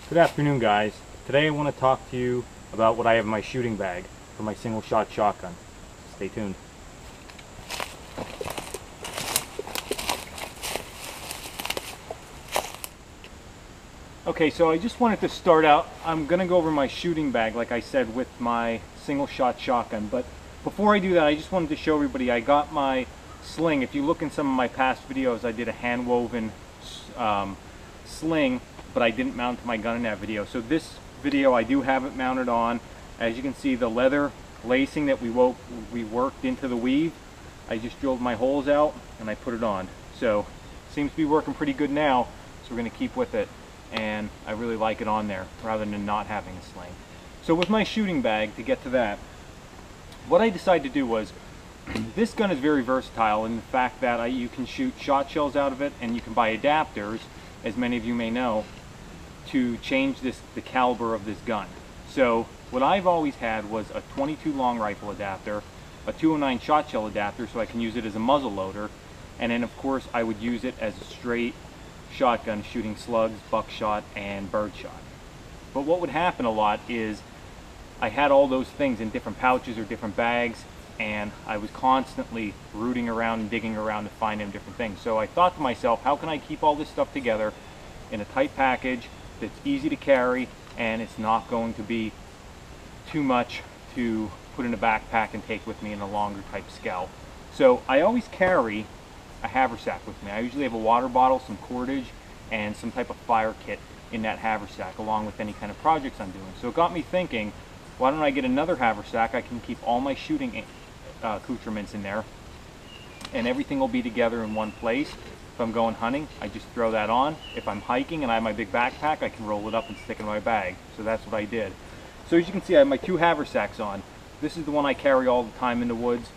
Good afternoon, guys. Today I want to talk to you about what I have in my shooting bag for my single shot shotgun. Stay tuned. Okay, so I just wanted to start out. I'm going to go over my shooting bag, like I said, with my single shot shotgun. But before I do that, I just wanted to show everybody I got my sling. If you look in some of my past videos, I did a hand woven sling, but I didn't mount my gun in that video. So this video I do have it mounted on. As you can see, the leather lacing that we worked into the weave, I just drilled my holes out and I put it on. So it seems to be working pretty good now, so we're going to keep with it. And I really like it on there rather than not having a sling. So with my shooting bag, to get to that, what I decided to do was, this gun is very versatile in the fact that you can shoot shot shells out of it, and you can buy adapters, as many of you may know, to change the caliber of this gun. So what I've always had was a .22 long rifle adapter, a 209 shot shell adapter so I can use it as a muzzle loader, and then of course I would use it as a straight shotgun shooting slugs, buckshot, and birdshot. But what would happen a lot is I had all those things in different pouches or different bags, and I was constantly rooting around and digging around to find them different things. So I thought to myself, how can I keep all this stuff together in a tight package that's easy to carry, and it's not going to be too much to put in a backpack and take with me in a longer type scout. So I always carry a haversack with me. I usually have a water bottle, some cordage, and some type of fire kit in that haversack, along with any kind of projects I'm doing. So it got me thinking, why don't I get another haversack? I can keep all my shooting accoutrements in there, and everything will be together in one place. If I'm going hunting, I just throw that on. If I'm hiking and I have my big backpack, I can roll it up and stick it in my bag. So that's what I did. So as you can see, I have my two haversacks on. This is the one I carry all the time in the woods.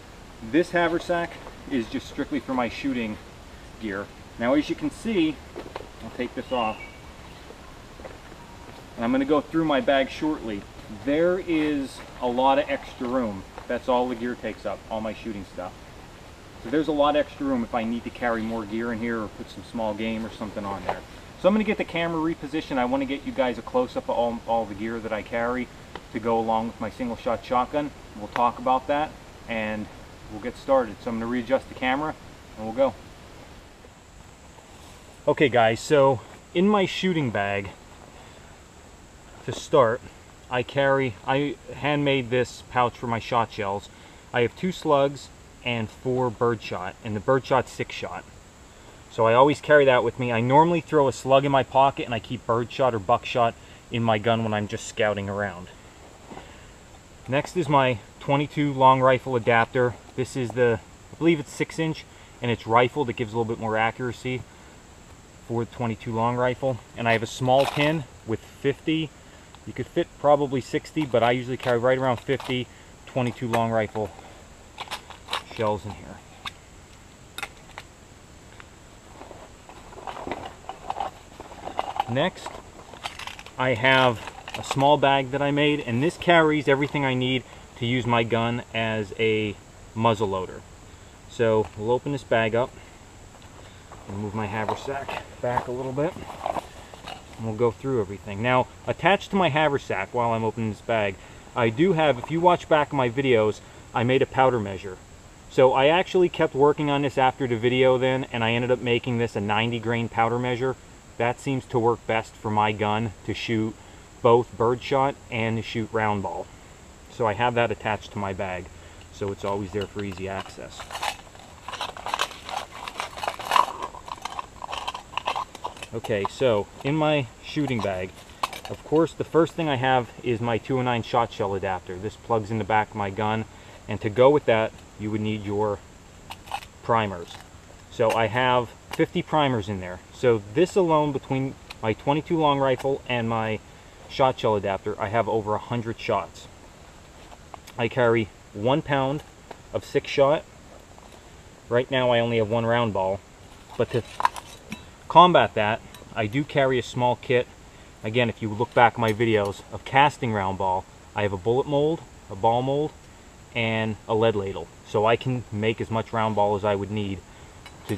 This haversack is just strictly for my shooting gear. Now as you can see, I'll take this off, and I'm going to go through my bag shortly. There is a lot of extra room. That's all the gear takes up, all my shooting stuff. So there's a lot of extra room if I need to carry more gear in here or put some small game or something on there. So I'm going to get the camera repositioned. I want to get you guys a close-up of all the gear that I carry to go along with my single shot shotgun. We'll talk about that and we'll get started. So I'm going to readjust the camera and we'll go. Okay guys, so in my shooting bag, to start, I handmade this pouch for my shot shells. I have 2 slugs and 4 birdshot, and the birdshot's 6 shot. So I always carry that with me. I normally throw a slug in my pocket, and I keep birdshot or buckshot in my gun when I'm just scouting around. Next is my .22 long rifle adapter. This is I believe it's 6-inch, and it's rifled. It gives a little bit more accuracy for the .22 long rifle. And I have a small tin with 50. You could fit probably 60, but I usually carry right around 50 .22 long rifle shells in here. Next, I have a small bag that I made, and this carries everything I need to use my gun as a muzzle loader. So we'll open this bag up and move my haversack back a little bit, and we'll go through everything. Now, attached to my haversack while I'm opening this bag, I do have, if you watch back my videos, I made a powder measure. So I actually kept working on this after the video then, and I ended up making this a 90 grain powder measure. That seems to work best for my gun to shoot both birdshot and to shoot round ball. So I have that attached to my bag, so it's always there for easy access. Okay, so in my shooting bag, of course, the first thing I have is my 209 shot shell adapter. This plugs in the back of my gun, and to go with that, you would need your primers. So I have 50 primers in there. So this alone, between my .22 long rifle and my shot shell adapter, I have over 100 shots. I carry 1 pound of 6 shot. Right now I only have 1 round ball, but to combat that, I do carry a small kit. Again, if you look back at my videos of casting round ball, I have a bullet mold, a ball mold, and a lead ladle. So I can make as much round ball as I would need to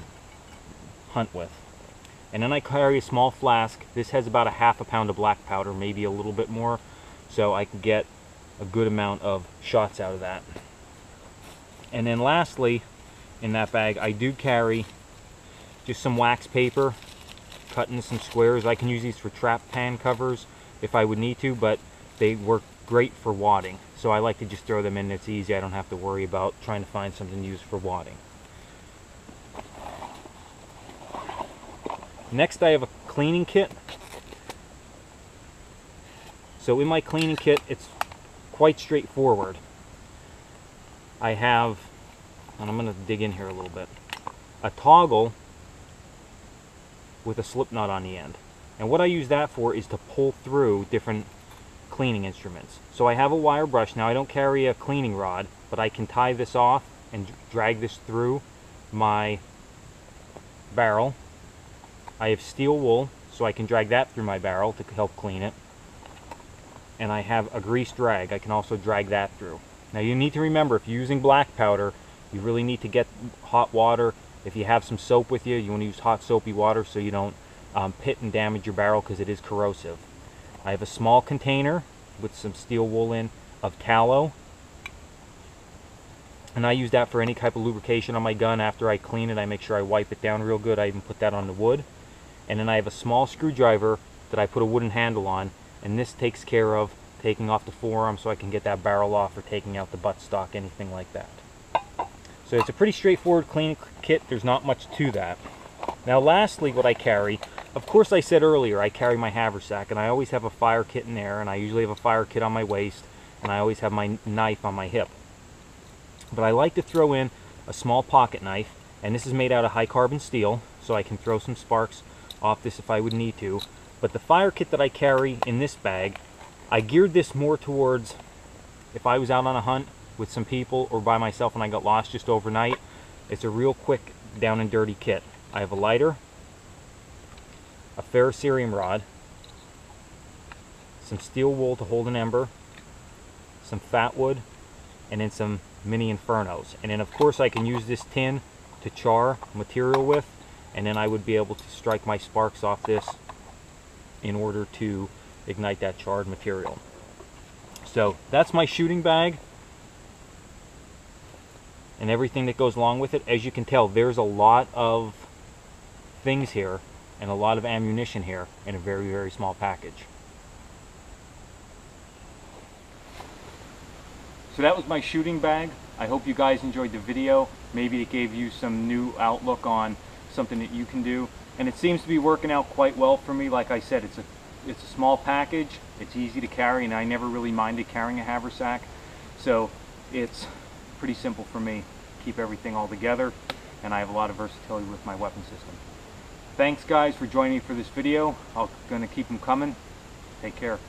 hunt with. And then I carry a small flask. This has about a half a pound of black powder, maybe a little bit more, so I can get a good amount of shots out of that. And then lastly, in that bag, I do carry just some wax paper cut into some squares. I can use these for trap pan covers if I would need to, but they work great for wadding. So I like to just throw them in. It's easy. I don't have to worry about trying to find something to use for wadding. Next, I have a cleaning kit. So in my cleaning kit, it's quite straightforward. I have, and I'm going to dig in here a little bit, a toggle with a slip knot on the end. And what I use that for is to pull through different cleaning instruments. So I have a wire brush. Now I don't carry a cleaning rod, but I can tie this off and drag this through my barrel. I have steel wool, so I can drag that through my barrel to help clean it. And I have a greased rag. I can also drag that through. Now you need to remember, if you're using black powder, you really need to get hot water. If you have some soap with you, you want to use hot soapy water so you don't pit and damage your barrel, because it is corrosive. I have a small container with some steel wool in of tallow. And I use that for any type of lubrication on my gun. After I clean it, I make sure I wipe it down real good. I even put that on the wood. And then I have a small screwdriver that I put a wooden handle on, and this takes care of taking off the forearm so I can get that barrel off, or taking out the buttstock, anything like that. So it's a pretty straightforward cleaning kit. There's not much to that. Now lastly, what I carry, of course I said earlier, I carry my haversack, and I always have a fire kit in there, and I usually have a fire kit on my waist, and I always have my knife on my hip. But I like to throw in a small pocket knife, and this is made out of high carbon steel, so I can throw some sparks off this if I would need to. But the fire kit that I carry in this bag, I geared this more towards if I was out on a hunt with some people or by myself and I got lost just overnight. It's a real quick down and dirty kit. I have a lighter, a ferrocerium rod, some steel wool to hold an ember, some fat wood, and then some mini infernos. And then of course I can use this tin to char material with, and then I would be able to strike my sparks off this in order to ignite that charred material. So that's my shooting bag and everything that goes along with it. As you can tell, there's a lot of things here and a lot of ammunition here in a very, very small package. So that was my shooting bag. I hope you guys enjoyed the video. Maybe it gave you some new outlook on something that you can do, and it seems to be working out quite well for me. Like I said, it's a small package, it's easy to carry, and I never really minded carrying a haversack, so it's pretty simple for me. Keep everything all together, and I have a lot of versatility with my weapon system. Thanks guys for joining me for this video. I'm gonna keep them coming. Take care.